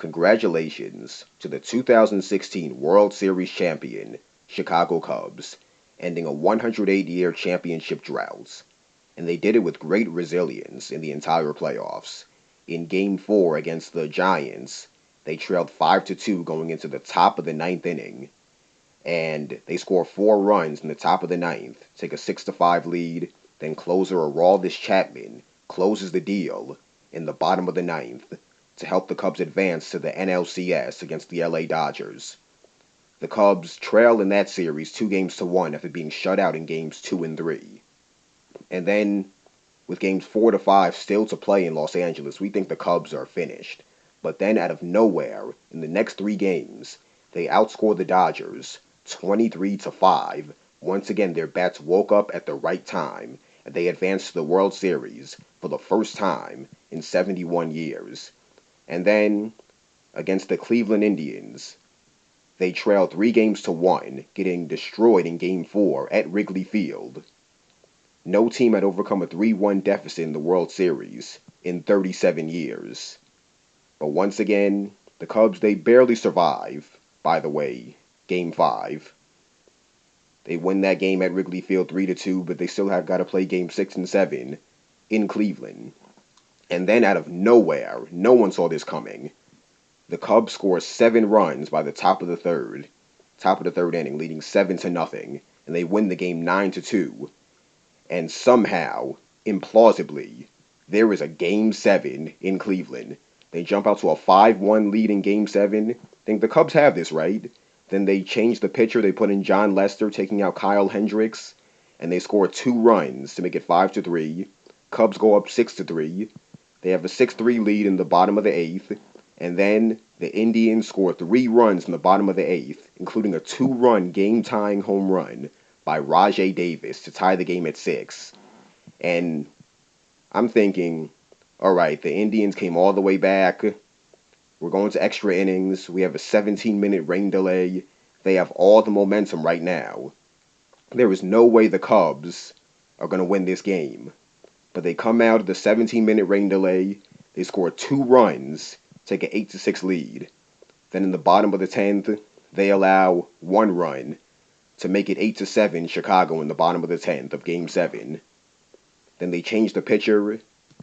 Congratulations to the 2016 World Series champion, Chicago Cubs, ending a 108-year championship drought. And they did it with great resilience in the entire playoffs. In Game 4 against the Giants, they trailed 5-2 going into the top of the ninth inning, and they score 4 runs in the top of the ninth, take a 6-5 lead. Then closer Aroldis Chapman closes the deal in the bottom of the ninth to help the Cubs advance to the NLCS against the LA Dodgers. The Cubs trail in that series 2-1 after being shut out in games 2 and 3. And then, with games 4 to 5 still to play in Los Angeles, we think the Cubs are finished. But then, out of nowhere, in the next 3 games, they outscore the Dodgers 23-5. Once again, their bats woke up at the right time, and they advanced to the World Series for the first time in 71 years. And then, against the Cleveland Indians, they trailed 3-1, getting destroyed in Game 4 at Wrigley Field. No team had overcome a 3-1 deficit in the World Series in 37 years. But once again, the Cubs, they barely survive, by the way, Game 5. They win that game at Wrigley Field 3-2, but they still have got to play Game 6 and 7 in Cleveland. And then out of nowhere, no one saw this coming, the Cubs score 7 runs by the top of the third inning, leading 7-0, and they win the game 9-2. And somehow, implausibly, there is a Game 7 in Cleveland. They jump out to a 5-1 lead in Game 7. Think the Cubs have this, right? Then they change the pitcher. They put in John Lester, taking out Kyle Hendricks, and they score 2 runs to make it 5-3. Cubs go up 6-3. They have a 6-3 lead in the bottom of the 8th, and then the Indians score 3 runs in the bottom of the 8th, including a 2-run game-tying home run by Rajai Davis to tie the game at 6. And I'm thinking, all right, the Indians came all the way back. We're going to extra innings. We have a 17-minute rain delay. They have all the momentum right now. There is no way the Cubs are going to win this game. But they come out of the 17-minute rain delay. They score 2 runs, take an 8-6 lead. Then in the bottom of the 10th, they allow 1 run to make it 8-7 Chicago in the bottom of the 10th of Game 7. Then they change the pitcher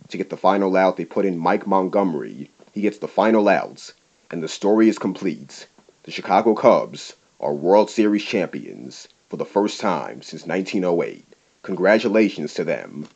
to get the final out. They put in Mike Montgomery. He gets the final outs, and the story is complete. The Chicago Cubs are World Series champions for the first time since 1908. Congratulations to them.